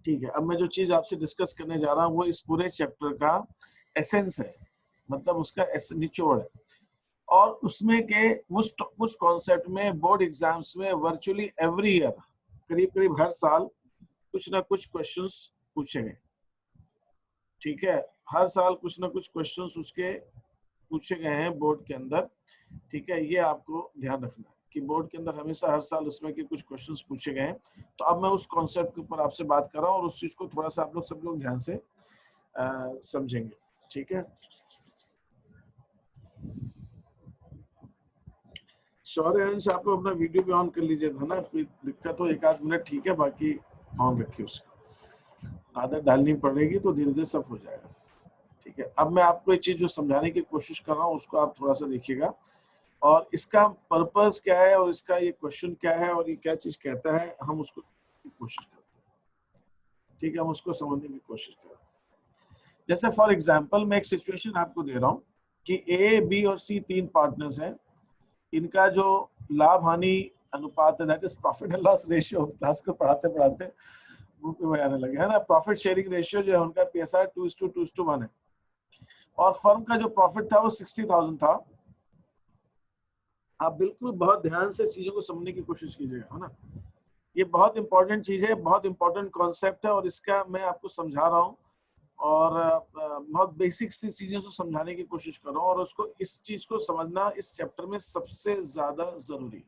ठीक है, अब मैं जो चीज आपसे डिस्कस करने जा रहा हूँ वो इस पूरे चैप्टर का एसेंस है, मतलब उसका निचोड़ है। और उसमें के उस कॉन्सेप्ट में बोर्ड एग्जाम्स में वर्चुअली एवरी ईयर करीब करीब हर साल कुछ ना कुछ क्वेश्चंस पूछे गए। ठीक है, हर साल कुछ ना कुछ क्वेश्चंस उसके पूछे गए हैं बोर्ड के अंदर। ठीक है, ये आपको ध्यान रखना है कि बोर्ड के अंदर हमेशा हर साल उसमें के कुछ क्वेश्चंस पूछे गए हैं। तो अब मैं उस कॉन्सेप्ट के ऊपर आपसे बात कर रहा हूँ और उस चीज को थोड़ा सा आप लोग सब लोग ध्यान से समझेंगे। ठीक है, शौर्य अंश आप लोग अपना वीडियो भी ऑन कर लीजिए था ना, कोई दिक्कत हो एक आध मिनट ठीक है, बाकी ऑन रखिए, उसका आदत डालनी पड़ेगी तो धीरे धीरे सब हो जाएगा। ठीक है, अब मैं आपको एक चीज जो समझाने की कोशिश कर रहा हूँ उसको आप थोड़ा सा देखिएगा, और इसका पर्पस क्या है और इसका ये क्वेश्चन क्या है और ये क्या चीज कहता है, हम उसको कोशिश करते हैं। ठीक है, हम उसको समझने की कोशिश कर रहे हैं। जैसे फॉर एग्जांपल मैं एक सिचुएशन आपको दे रहा हूँ कि ए, बी और सी तीन पार्टनर्स हैं। इनका जो लाभ हानि अनुपात है, that is profit and loss ratio, class को पढ़ाते पढ़ाते मुंह पे आने लगे है ना। प्रॉफिट शेयरिंग रेशियो जो है उनका PSR 2:1 है, और फर्म का जो प्रॉफिट था वो 60,000 था। आप बिल्कुल बहुत ध्यान से चीजों को समझने की कोशिश कीजिएगा, है ना। ये बहुत इंपॉर्टेंट चीज है, बहुत इंपॉर्टेंट कॉन्सेप्ट है, और इसका मैं आपको समझा रहा हूँ और बहुत बेसिक सी चीजों से समझाने की कोशिश कर रहा हूँ, और उसको इस चीज को समझना इस चैप्टर में सबसे ज्यादा जरूरी है।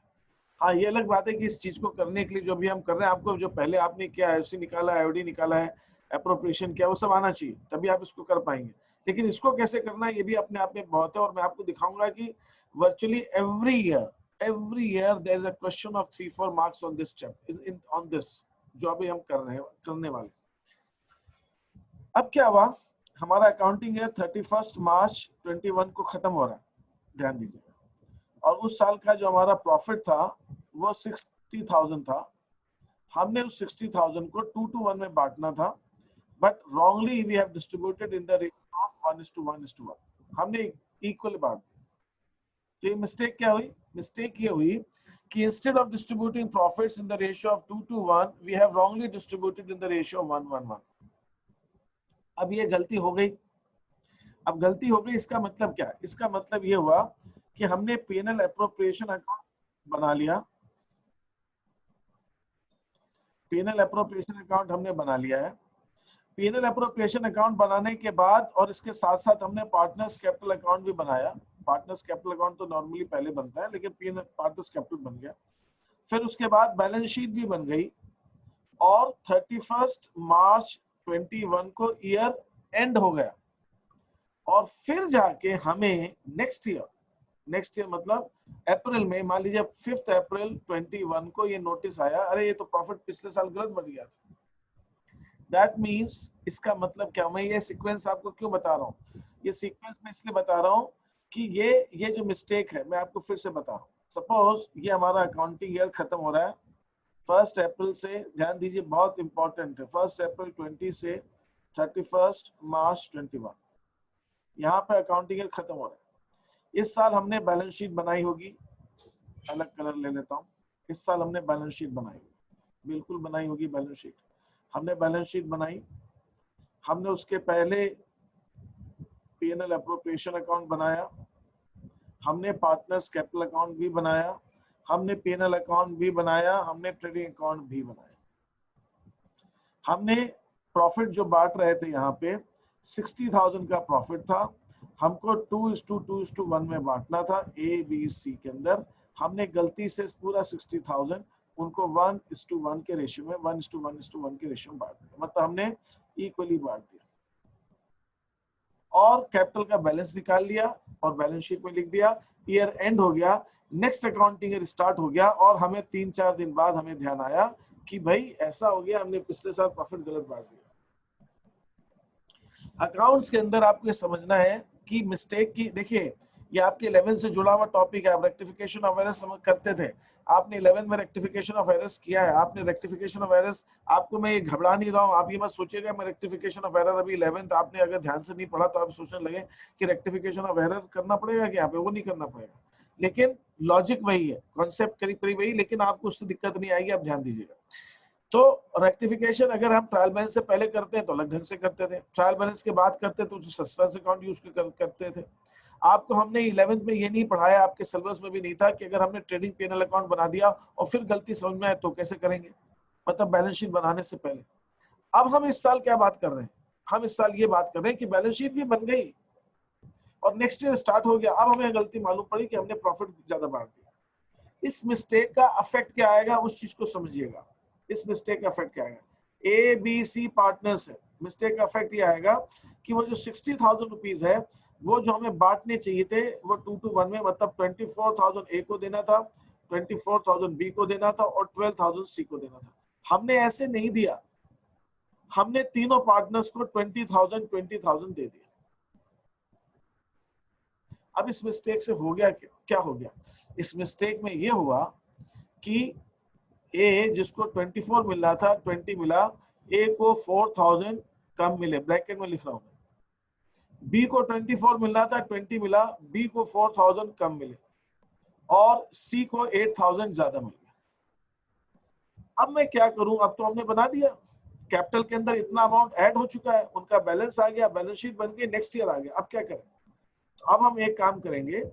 हाँ, ये अलग बात है कि इस चीज को करने के लिए जो भी हम कर रहे हैं, आपको जो पहले आपने किया है, IFC निकाला है, IOD निकाला है, एप्रोप्रिएशन किया, वो सब आना चाहिए, तभी आप इसको कर पाएंगे। लेकिन इसको कैसे करना है ये भी अपने आप में बहुत है, और मैं आपको दिखाऊंगा कि virtually every year there is a question of 3-4 marks on this chapter, on this जो अभी हम करने वाले। अब क्या हुआ, हमारा अकाउंटिंग ईयर 31 मार्च 21 को खत्म हो रहा है, ध्यान दीजिए। और उस साल का जो हमारा प्रॉफिट था वो 60,000 था। हमने उस 60,000 को 2:1 में बांटना था, but wrongly we have distributed in the ratio of 1:1:1। हमने इक्वल बांट दिया। तो ये मिस्टेक क्या हुई? मिस्टेक ये हुई कि instead of distributing profits in the ratio of 2:1 we have wrongly distributed in the ratio of 1:1:1। अब ये गलती हो गई। अब गलती हो गई, इसका मतलब क्या है? इसका मतलब ये हुआ कि हमने P&L एप्रोप्रिएशन अकाउंट बना लिया। P&L एप्रोप्रिएशन अकाउंट हमने बना लिया है। P&L एप्रोप्रिएशन अकाउंट बनाने के बाद और इसके साथ साथ हमने पार्टनर्स कैपिटल अकाउंट भी बनाया। पार्टनर्स कैपिटल अकाउंट तो नॉर्मली पहले बनता है, लेकिन P&L पार्टनर्स कैपिटल बन गया। फिर उसके बाद बैलेंस शीट भी बन गई, और 31 मार्च 21 को ईयर एंड हो गया। और फिर जाके हमें नेक्स्ट ईयर मतलब अप्रैल में, मान लीजिए 5 अप्रैल 21 को ये नोटिस आया, अरे ये तो प्रॉफिट पिछले साल गलत बढ़ गया। दैट मीन्स इसका मतलब क्या, मैं ये सीक्वेंस आपको क्यों बता रहा हूँ? ये सीक्वेंस मैं इसलिए बता रहा हूँ कि ये जो मिस्टेक है मैं आपको फिर से बता रहा हूँ। सपोज ये हमारा अकाउंटिंग ईयर खत्म हो रहा है 1 अप्रैल से, ध्यान दीजिए बहुत इंपॉर्टेंट है, 1 अप्रैल 20 से 31 मार्च 21, यहाँ पे अकाउंटिंग ईयर खत्म हो रहा है। इस साल हमने बैलेंस शीट बनाई होगी, अलग कलर ले लेता हूँ। इस साल हमने बैलेंस शीट बनाई, बिल्कुल बनाई होगी बैलेंस शीट। हमने बैलेंस शीट बनाई, हमने उसके पहले P&L एप्रोप्रिएशन अकाउंट बनाया, हमने पार्टनर्स कैपिटल अकाउंट भी बनाया, हमने P&L अकाउंट भी बनाया, हमने ट्रेडिंग अकाउंट भी बनाया। हमने प्रॉफिट जो बांट रहे थे यहाँ पे 60,000 का प्रॉफिट था, हमको 2:2:1 में बांटना था ABC के अंदर। हमने गलती से पूरा 60,000 उनको 1:1 के रेशियो में 1:1:1 के रेशियो में बांट दिया, मतलब हमने इक्वली बांट दिया। और कैपिटल का बैलेंस निकाल लिया और बैलेंस शीट में लिख दिया, ईयर एंड हो गया, नेक्स्ट अकाउंटिंग ईयर स्टार्ट हो गया। और हमें 3-4 दिन बाद हमें ध्यान आया कि भाई ऐसा हो गया, हमने पिछले साल प्रॉफिट गलत बांट दिया। अकाउंट्स के अंदर आपको ये समझना है कि मिस्टेक की, देखिए ये आपके 11 से जुड़ा हुआ टॉपिक है। आप रेक्टिफिकेशन ऑफ एरर्स करते थे, आपने 11 में रेक्टिफिकेशन ऑफ एरर्स किया है, आपने रेक्टिफिकेशन ऑफ एरर्स, आपको मैं ये घबरा नहीं रहा हूँ, आप ये मत सोचिएगा मैं रेक्टिफिकेशन ऑफ एरर अभी 11th आपने अगर ध्यान से नहीं पढ़ा तो आप सोचने लगे कि रेक्टिफिकेशन ऑफ एरर करना पड़ेगा क्या, पे वो नहीं करना पड़ेगा। लेकिन लॉजिक वही है, कॉन्सेप्ट करीब करीब वही, लेकिन आपको उससे दिक्कत नहीं आएगी, आप ध्यान दीजिएगा। तो रेक्टिफिकेशन अगर हम ट्रायल बैलेंस से पहले करते हैं तो अलग ढंग से करते थे, ट्रायल बैलेंस के बाद करते तो सस्पेंस अकाउंट यूज करते थे। आपको हमने 11th में ये नहीं पढ़ाया, आपके सिलेबस में भी नहीं था कि अगर हमने ट्रेडिंग पीएनएल अकाउंट बना दिया और फिर गलती समझ में आए तो कैसे करेंगे, मतलब बैलेंस शीट बनाने से पहले। अब हम इस साल क्या बात कर रहे हैं, हम इस साल ये बात कर रहे हैं कि बैलेंस शीट भी बन गई और नेक्स्ट ईयर स्टार्ट हो गया, अब हमें गलती मालूम पड़ी कि हमने प्रॉफिट ज्यादा बांट दिया। इस मिस्टेक का इफेक्ट क्या आएगा उस चीज को समझिएगा। इस मिस्टेक का इफेक्ट क्या आएगा, ए बी सी पार्टनर्स है, मिस्टेक का इफेक्ट ये आएगा कि वो जो 60,000 रुपीज है वो जो हमें बांटने चाहिए थे वो 2 to 1 में, मतलब 24,000 ए को देना था, 24,000 बी को देना था और 12,000 सी को देना था। हमने ऐसे नहीं दिया, हमने तीनों पार्टनर्स को 20,000 दे दिया। अब इस मिस्टेक से हो गया क्या हो गया, इस मिस्टेक में ये हुआ कि ए जिसको 24 मिल रहा था 20 मिला, ए को 4,000 कम मिले, ब्रैकेट में लिख रहा हूं। बी को 24 मिल रहा था 20 मिला, बी को 4,000 कम मिले और सी को 8,000 ज्यादा मिल गया। अब मैं क्या करूं, अब तो हमने बना दिया, कैपिटल के अंदर इतना अमाउंट ऐड हो चुका है, उनका बैलेंस आ गया, बैलेंस शीट बन गई, नेक्स्ट ईयर आ गया। अब क्या करें, तो अब हम एक काम करेंगे,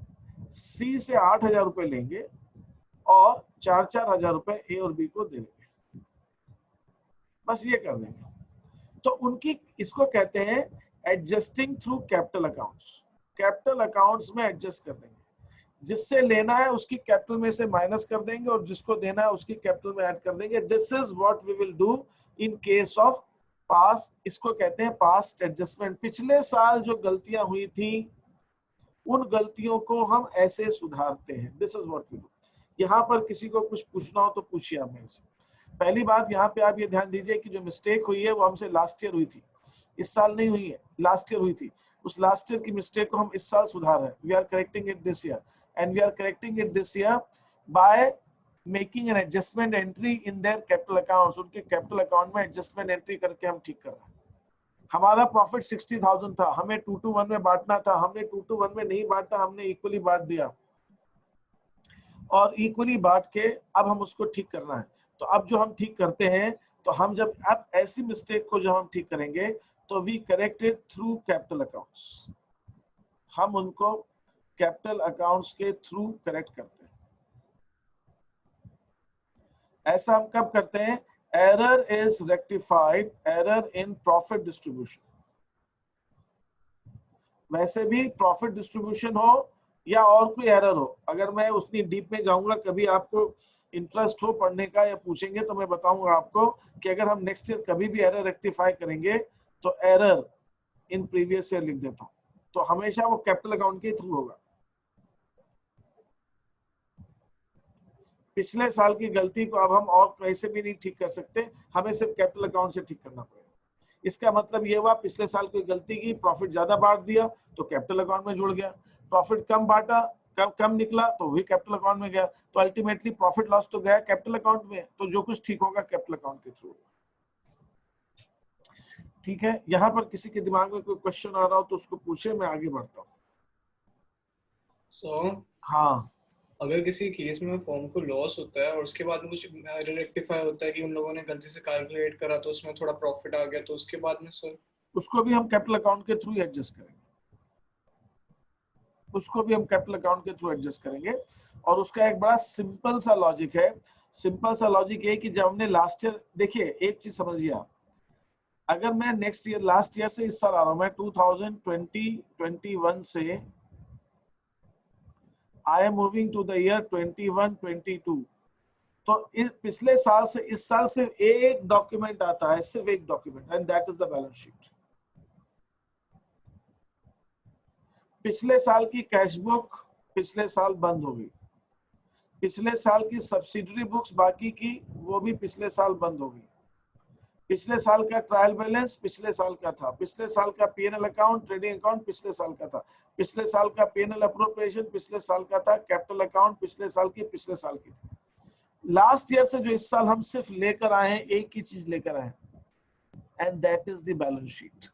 सी से 8,000 रुपए लेंगे और 4-4 हजार रुपए ए और बी को दे देंगे, बस ये कर देंगे। तो उनकी, इसको कहते हैं adjusting through capital accounts. Capital accounts में एडजस्ट कर देंगे, जिससे लेना है उसकी कैपिटल में से माइनस कर देंगे और जिसको देना है उसकी कैपिटल में ऐड कर देंगे। This is what we will do in case of past, इसको कहते हैं पास्ट एडजस्टमेंट। पिछले साल जो गलतियां हुई थी उन गलतियों को हम ऐसे सुधारते हैं, this is what we do. यहाँ पर किसी को कुछ पूछना हो तो पूछिए आप मेरे से। पहली बात यहाँ पे आप ये ध्यान दीजिए कि जो मिस्टेक हुई है वो हमसे लास्ट ईयर हुई थी, इस साल नहीं हुई है, लास्ट ईयर हुई थी। उस लास्ट ईयर की मिस्टेक को हम इस साल सुधार रहे हैं। We are correcting it this year and we are correcting it this year by making an adjustment entry in their capital accounts. उनके कैपिटल अकाउंट में एडजस्टमेंट एंट्री करके हम ठीक कर रहे हैं। हमारा प्रॉफिट 60,000 था, हमें 2 to 1 में बांटना था, हमने 2 to 1 में नहीं बांटा, हमने इक्वली बांट दिया और इक्वली बांट के अब हम उसको ठीक करना है। तो अब जो हम ठीक करते हैं, तो हम जब अब ऐसी मिस्टेक को जब हम ठीक करेंगे तो we corrected through capital accounts, हम उनको कैपिटल अकाउंट्स के थ्रू करेक्ट करते हैं। ऐसा हम कब करते हैं, error is rectified, error in profit distribution. वैसे भी प्रॉफिट डिस्ट्रीब्यूशन हो या और कोई एरर हो, अगर मैं उतनी डीप में जाऊंगा, कभी आपको इंटरेस्ट हो पढ़ने का या पूछेंगे तो मैं बताऊंगा आपको कि अगर हम नेक्स्ट ईयर कभी भी एरर रेक्टिफाई करेंगे तो एरर इन प्रीवियस ईयर लिख देता हूं, तो हमेशा वो कैपिटल अकाउंट के थ्रू होगा। पिछले साल की गलती को अब हम और कैसे भी नहीं ठीक कर सकते, हमें सिर्फ कैपिटल अकाउंट से ठीक करना पड़ेगा। इसका मतलब ये हुआ पिछले साल कोई गलती की, प्रॉफिट ज्यादा बांट दिया तो कैपिटल अकाउंट में जुड़ गया, प्रॉफिट कम बांटा, कम निकला तो वही कैपिटल अकाउंट में गया, तो अल्टीमेटली प्रॉफिट लॉस तो गया कैपिटल अकाउंट में। तो जो कुछ ठीक होगा कैपिटल अकाउंट के थ्रू। ठीक है, यहाँ पर किसी के दिमाग में कोई क्वेश्चन आ रहा हो तो उसको पूछे, मैं आगे बढ़ता हूँ। हाँ, अगर किसी केस में फॉर्म को लॉस होता है और उसके बाद में कुछ रेक्टिफाई होता है कि उन लोगों ने गलती से कैलकुलेट करा तो उसमें थोड़ा प्रॉफिट आ गया, तो उसके बाद में सर उसको भी हम कैपिटल अकाउंट के थ्रू एडजस्ट करेंगे, उसको भी हम कैपिटल अकाउंट के थ्रू एडजस्ट करेंगे। और उसका एक बड़ा सिंपल सा लॉजिक है, सिंपल सा लॉजिक है कि जब हमने लास्ट ईयर, देखिए एक चीज समझिए आप, अगर मैं नेक्स्ट ईयर, लास्ट ईयर से इस साल आ रहा हूं, मैं 2020-21 से I am moving to the year 21-22, तो इस पिछले साल से इस साल सिर्फ एक डॉक्यूमेंट आता है, सिर्फ एक document, and that is the balance sheet. पिछले साल की कैश बुक पिछले साल बंद हो गई, पिछले साल की सब्सिडरी बुक्स बाकी की वो भी पिछले साल बंद हो गई, पिछले साल का ट्रायल बैलेंस पिछले साल का था, पिछले साल का पीएनएल अकाउंट, ट्रेडिंग अकाउंट पिछले साल का था, पिछले साल का पीएनएल अप्रोप्रिएशन पिछले साल का था, कैपिटल अकाउंट पिछले साल की थी। लास्ट ईयर से जो इस साल हम सिर्फ लेकर आए हैं, एक ही चीज लेकर आए हैं, and that is the balance sheet.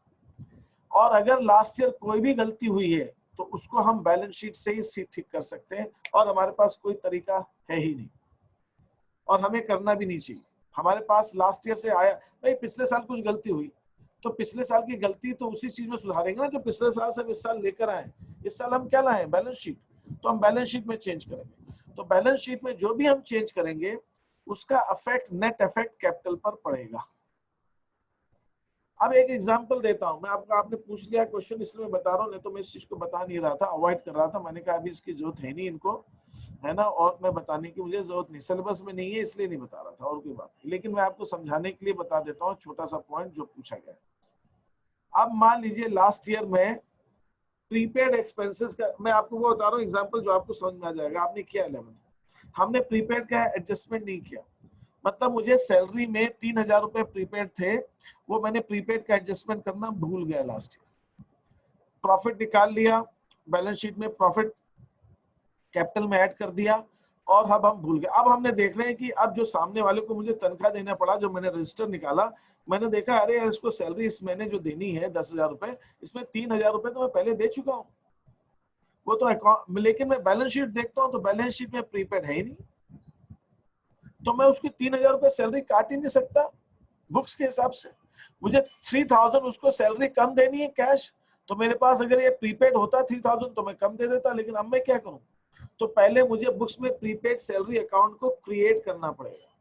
और अगर लास्ट ईयर कोई भी गलती हुई है तो उसको हम बैलेंस शीट से ही ठीक कर सकते हैं, और हमारे पास कोई तरीका है ही नहीं और हमें करना भी नहीं चाहिए। हमारे पास लास्ट ईयर से आया, भाई पिछले साल कुछ गलती हुई तो पिछले साल की गलती तो उसी चीज में सुधारेंगे ना जो पिछले साल से हम इस साल लेकर आए। इस साल हम क्या लाए? Balance sheet. तो हम बैलेंस शीट में चेंज करेंगे। तो बैलेंस शीट में जो भी हम चेंज करेंगे उसका इफेक्ट, नेट इफेक्ट कैपिटल पर पड़ेगा। अब एक एग्जांपल देता हूं मैं आपको, आपने पूछ लिया क्वेश्चन इसलिए मैं बता रहा हूं, नहीं तो मैं इस चीज को बता नहीं रहा था, अवॉइड कर रहा था। मैंने कहा अभी इसकी जरूरत है नहीं इनको, है ना, और मैं बताने की मुझे जरूरत नहीं, सिलेबस में नहीं है इसलिए नहीं बता रहा था, और कोई बात नहीं। लेकिन मैं आपको समझाने के लिए बता देता हूँ छोटा सा पॉइंट जो पूछा गया। अब मान लीजिए लास्ट ईयर में प्रीपेड एक्सपेंसेस का, मैं आपको वो बता रहा हूँ एग्जाम्पल जो आपको समझ में आ जाएगा। आपने किया 11, हमने प्रीपेड का एडजस्टमेंट नहीं किया, मतलब मुझे सैलरी में 3,000 रुपए प्रीपेड थे, वो मैंने प्रीपेड का एडजस्टमेंट करना भूल गया लास्ट ईयर। प्रॉफिट निकाल लिया, बैलेंस शीट में प्रॉफिट कैपिटल में ऐड कर दिया, और अब हम भूल गए। अब हमने देख रहे हैं कि अब जो सामने वाले को मुझे तनख्वाह देना पड़ा, जो मैंने रजिस्टर निकाला, मैंने देखा अरे यार इसको सैलरी इस महीने जो देनी है 10,000 रुपए, इसमें 3,000 रुपए तो मैं पहले दे चुका हूँ, वो तो अकाउंट, लेकिन मैं बैलेंस शीट देखता हूँ तो बैलेंस शीट में प्रीपेड है ही नहीं, तो मैं उसकी 3,000 रुपए सैलरी काट ही नहीं सकता बुक्स के हिसाब से। मुझे 3,000 उसको सैलरी कम देनी है कैश, तो मेरे पास अगर ये प्रीपेड होता 3,000 तो मैं कम दे देता, लेकिन अब मैं क्या करूं? तो पहले मुझे बुक्स में प्रीपेड सैलरी अकाउंट को क्रिएट करना पड़ेगा।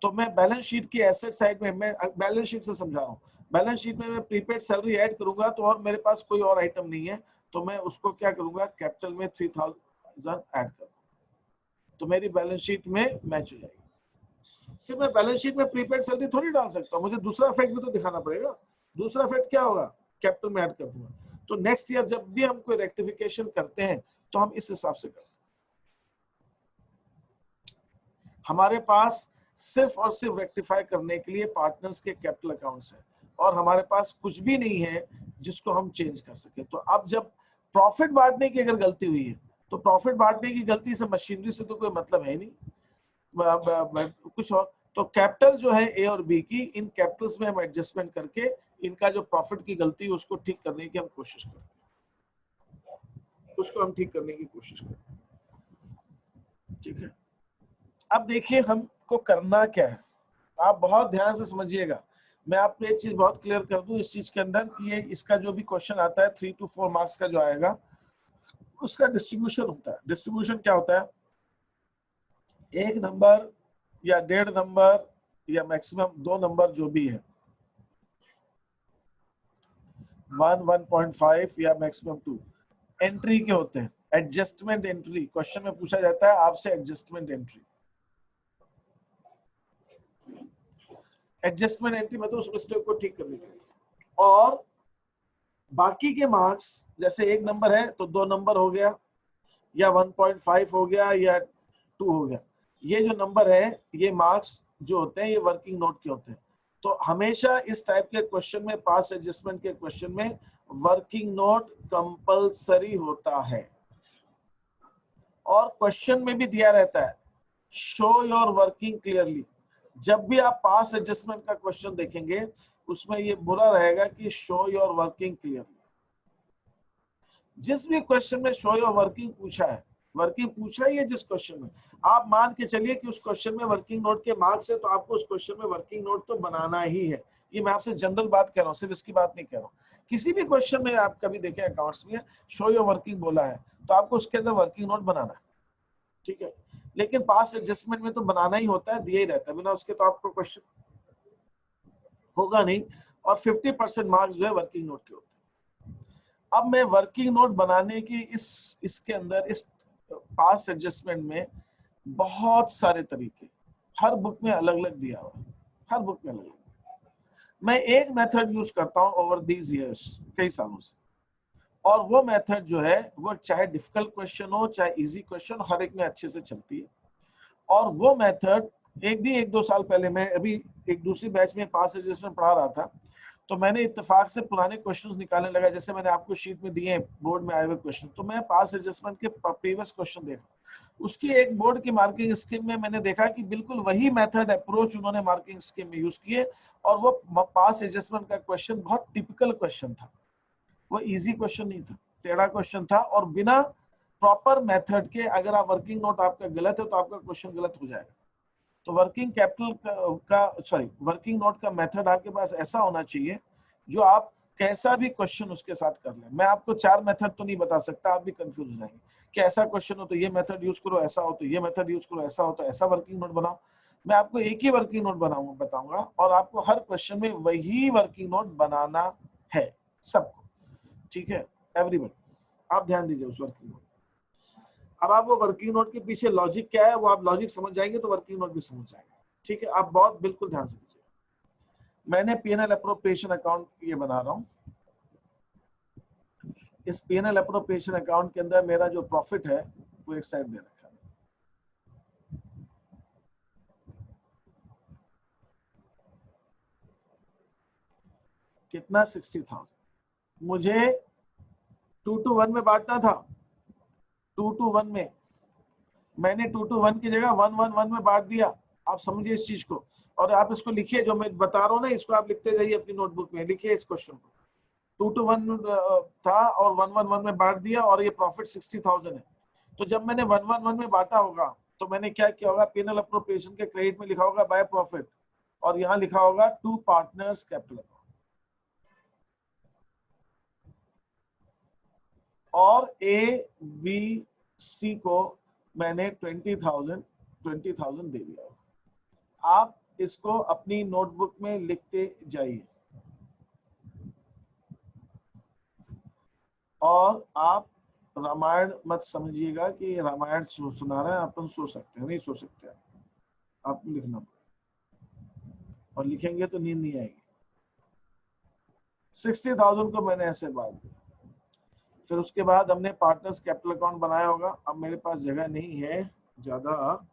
तो मैं बैलेंस शीट की एसेट साइड में, मैं बैलेंस शीट से समझा रहा हूँ, बैलेंस शीट में मैं प्रीपेड सैलरी ऐड करूंगा तो, और मेरे पास कोई और आइटम नहीं है, तो मैं उसको क्या करूंगा? कैपिटल में 3,000 ऐड कर, तो मेरी बैलेंस शीट में मैच हो जाएगी। सिर्फ मैं बैलेंस शीट में प्रीपेड सैलरी थोड़ी डाल सकता हूँ, मुझे दूसरा इफेक्ट भी तो दिखाना पड़ेगा। दूसरा इफेक्ट क्या होगा? कैपिटल में ऐड कर दूंगा। तो नेक्स्ट ईयर जब भी हम कोई रेक्टिफिकेशन करते हैं तो हम इस हिसाब से करते हैं। हमारे पास सिर्फ और सिर्फ रेक्टिफाई करने के लिए पार्टनर्स के कैपिटल अकाउंट्स हैं, और हमारे पास कुछ भी नहीं है जिसको हम चेंज कर सके। तो अब जब प्रॉफिट बांटने की अगर गलती हुई है, तो प्रॉफिट बांटने की गलती से मशीनरी से तो कोई मतलब है नहीं, कुछ और। तो कैपिटल जो है ए और बी की, इन कैपिटल्स में हम एडजस्टमेंट करके इनका जो प्रॉफिट की गलती है उसको ठीक करने की हम कोशिश करते हैं, उसको हम ठीक करने की कोशिश करते हैं। ठीक है, अब देखिए हमको करना क्या है, आप बहुत ध्यान से समझिएगा। मैं आपको एक चीज बहुत क्लियर कर दूं इस चीज के अंदर कि ये इसका जो भी क्वेश्चन आता है 3 to 4 मार्क्स का जो आएगा, उसका डिस्ट्रीब्यूशन होता है। डिस्ट्रीब्यूशन क्या होता है? 1 नंबर या 1.5 नंबर या मैक्सिमम 2 नंबर जो भी है, 1, 1.5 या मैक्सिमम 2 एंट्री के होते हैं। एडजस्टमेंट एंट्री क्वेश्चन में पूछा जाता है आपसे, एडजस्टमेंट एंट्री। एडजस्टमेंट एंट्री मतलब उस मिस्टेक को ठीक करने के लिए। और बाकी के मार्क्स, जैसे 1 नंबर है तो 2 नंबर हो गया, या 1.5 हो गया, या 2 हो गया। ये जो नंबर है, ये मार्क्स जो होते हैं ये वर्किंग नोट के होते हैं। तो हमेशा इस टाइप के क्वेश्चन में, पास एडजस्टमेंट के क्वेश्चन में वर्किंग नोट कंपलसरी होता है। और क्वेश्चन में भी दिया रहता है शो योर वर्किंग क्लियरली। जब भी आप पास एडजस्टमेंट का क्वेश्चन देखेंगे उसमें ये बुरा रहेगा कि शो योर वर्किंग क्लियरली। जिस भी क्वेश्चन में शो योर वर्किंग पूछा है, वर्किंग पूछा ही है जिस क्वेश्चन में, आप मान के चलिए कि उस क्वेश्चन में वर्किंग नोट के मार्क्स है, तो आपको उस क्वेश्चन में वर्किंग नोट तो बनाना ही है। ये मैं आपसे जनरल बात कह रहा हूँ, सिर्फ इसकी बात नहीं कह रहा हूँ। किसी भी क्वेश्चन में आप कभी देखें अकाउंट्स में शो योर वर्किंग बोला है, तो आपको उसके अंदर वर्किंग नोट बनाना है, ठीक है। लेकिन पास एडजस्टमेंट में तो बनाना ही होता है, दिया ही रहता है, बिना उसके तो आपको क्वेश्चन होगा नहीं। और 50% मार्क्स जो है वर्किंग नोट के होते हैं। अब मैं वर्किंग नोट बनाने की इसके अंदर, इस पास एडजस्टमेंट में बहुत सारे तरीके, हर बुक में अलग अलग दिया हुआ है, हर बुक में अलग अलग। मैं एक मेथड यूज करता हूं ओवर दीज इयर्स, कई सालों से, और वो मेथड जो है वो चाहे डिफिकल्ट क्वेश्चन हो चाहे इजी क्वेश्चन, हर एक में अच्छे से चलती है। और वो मेथड एक दो साल पहले, मैं अभी एक दूसरी बैच में पास एडजस्टमेंट पढ़ा रहा था, तो मैंने इत्तेफाक से पुराने क्वेश्चंस निकालने लगा। जैसे मैंने आपको शीट में दिए बोर्ड में आए हुए क्वेश्चन, तो मैं पास एडजस्टमेंट के प्रीवियस क्वेश्चन देखा, उसकी एक बोर्ड की मार्किंग स्कीम में मैंने देखा कि बिल्कुल वही मेथड अप्रोच उन्होंने मार्किंग स्कीम में यूज किए, और वो पास एडजस्टमेंट का क्वेश्चन बहुत टिपिकल क्वेश्चन था, वो इजी क्वेश्चन नहीं था, टेढ़ा क्वेश्चन था। और बिना प्रॉपर मेथड के अगर आप वर्किंग नोट आपका गलत है तो आपका क्वेश्चन गलत हो जाएगा। तो वर्किंग कैपिटल वर्किंग नोट का मेथड आपके पास ऐसा होना चाहिए जो आप कैसा भी क्वेश्चन उसके साथ कर लें। मैं आपको 4 मेथड तो नहीं बता सकता, आप भी कंफ्यूज हो जाएंगे कि ऐसा क्वेश्चन हो तो ये मेथड यूज करो, ऐसा हो तो ये मेथड यूज करो, ऐसा हो तो ऐसा वर्किंग नोट बनाओ। मैं आपको एक ही वर्किंग नोट बताऊंगा और आपको हर क्वेश्चन में वही वर्किंग नोट बनाना है सबको, ठीक है एवरीवन। आप ध्यान दीजिए उस वर्किंग नोट। अब आप वो वर्किंग नोट के पीछे लॉजिक क्या है वो आप लॉजिक समझ जाएंगे तो वर्किंग नोट भी समझ जाएंगे, ठीक है। आप बहुत बिल्कुल ध्यान से लीजिए। मैंने पीएनएल अप्रोप्रिएशन अकाउंट ये बना रहा हूं। इस पीएनएल अप्रोप्रिएशन अकाउंट के अंदर मेरा जो प्रॉफिट है वो एक साइड दे रखा है। कितना 60,000 मुझे 2 to 1 में बांटना था। 2 to 1 में मैंने 2 to 1 की जगह 1-1-1 में बांट दिया। आप समझिए इस चीज को और आप इसको लिखिए, जो मैं बता रहा हूँ ना इसको आप लिखते जाइए अपनी नोटबुक में, लिखिए इस क्वेश्चन को। 2 to 1 था और 1-1-1 में बांट दिया और ये प्रॉफिट 60,000 है। तो जब मैंने 1-1-1 में बांटा होगा तो मैंने क्या किया होगा, पीएनएल अप्रोप्रिएशन के क्रेडिट में लिखा होगा बाय प्रॉफिट और यहाँ लिखा होगा टू पार्टनर्स कैपिटल अकाउंट। और ए बी सी को मैंने 20,000 दे दिया होगा। आप इसको अपनी नोटबुक में लिखते जाइए और आप रामायण मत समझिएगा कि रामायण सुना रहा है, अपन सो सकते हैं, नहीं सो सकते। आपको लिखना और लिखेंगे तो नींद नहीं आएगी। 60,000 को मैंने ऐसे बांट दिया। फिर उसके बाद हमने पार्टनर्स कैपिटल अकाउंट बनाया होगा। अब मेरे पास जगह नहीं है ज्यादा,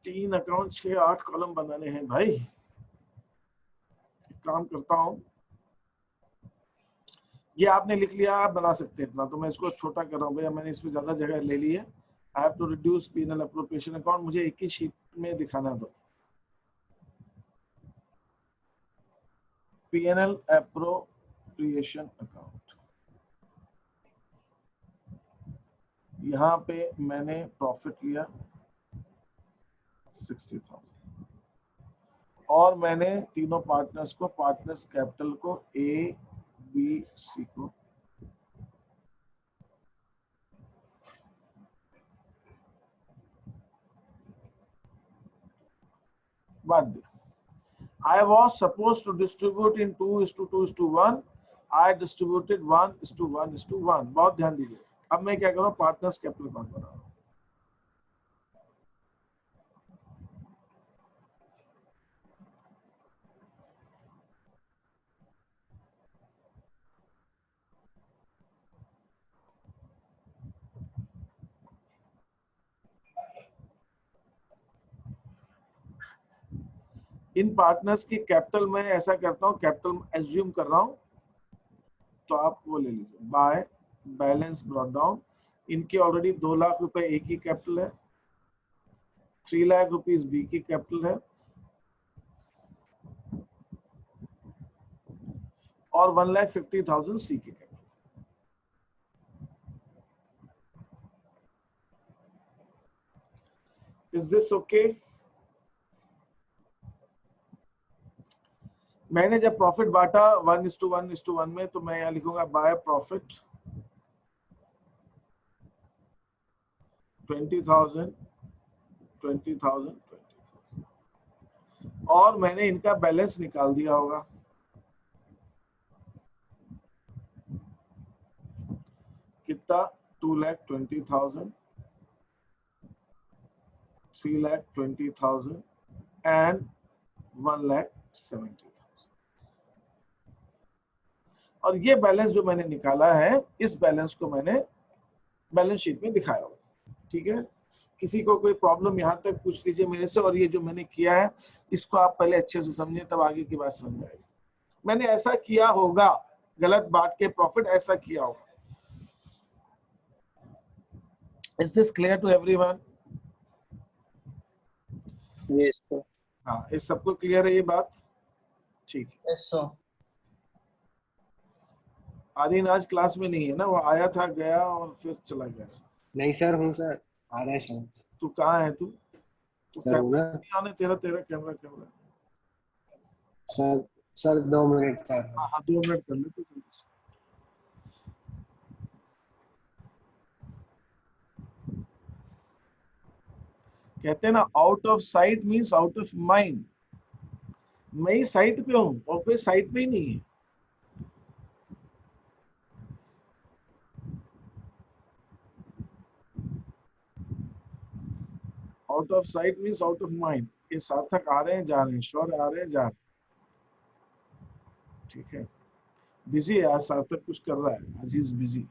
3 अकाउंट 6-8 कॉलम बनाने हैं भाई। काम करता हूं, ये आपने लिख लिया, आप बना सकते हैं इतना, तो मैं इसको छोटा कर रहा हूँ भैया, मैंने इसमें ज्यादा जगह ले ली है। I have to reduce PNL appropriation account. मुझे एक ही शीट में दिखाना दो। पीएनएल अप्रोप्रिएशन अकाउंट, यहाँ पे मैंने प्रॉफिट लिया 60,000 और मैंने तीनों पार्टनर्स को, पार्टनर्स कैपिटल को ए बी सी को बांट दिया। I was supposed to distribute in 2:2:1. I distributed 1:1:1. बहुत ध्यान दीजिए। अब मैं क्या करूँ, पार्टनर्स कैपिटल अकाउंट बना रहा हूँ। इन पार्टनर्स की कैपिटल में ऐसा करता हूँ, कैपिटल एज्यूम कर रहा हूँ, तो आप वो ले लीजिए बाय बैलेंस ब्रॉट डाउन। इनके ऑलरेडी 2 लाख रुपए ए की कैपिटल है, 3 लाख रुपीस बी की कैपिटल है और 1,50,000 सी की कैपिटल। Is this okay? मैंने जब प्रॉफिट बांटा 1:1:1 में, तो मैं यहाँ लिखूंगा बाय प्रॉफिट 20,000 और मैंने इनका बैलेंस निकाल दिया होगा। कितना? 2,20,000, 3,20,000 एंड 1,70,000। और ये बैलेंस जो मैंने निकाला है, इस बैलेंस को मैंने बैलेंस शीट में दिखाया होगा, ठीक है। किसी को कोई प्रॉब्लम यहाँ तक पूछ लीजिए मेरे से। और ये जो मैंने किया है इसको आप पहले अच्छे से समझिए, तब आगे की बात समझ आएगी। मैंने ऐसा किया होगा, गलत बात के प्रॉफिट ऐसा किया होगा। Is this clear to everyone? Yes sir. हाँ, इस सबको क्लियर है ये बात? ठीक है। Yes sir. आदिन आज क्लास में नहीं है ना, वो आया था गया और फिर चला गया। नहीं सर, हूँ सर, आ रहा है समझ। तू कहाँ है तू? तो सर कैमरा ना नहीं आने तेरा कैमरा सर 2 मिनट का। हाँ 2 मिनट कर ले तो जल्दी से। कहते हैं ना out of site means out of mind. मैं ही साइट पे हूँ और कोई साइट पे ही नहीं है। Out of site means out of mind. ये सार्थक आ रहे हैं जा रहे हैं, शौर्य आ रहे हैं जा रहे हैं। ठीक है, बिजी है आज सार्थक, कुछ कर रहा है आज, इज बिजी।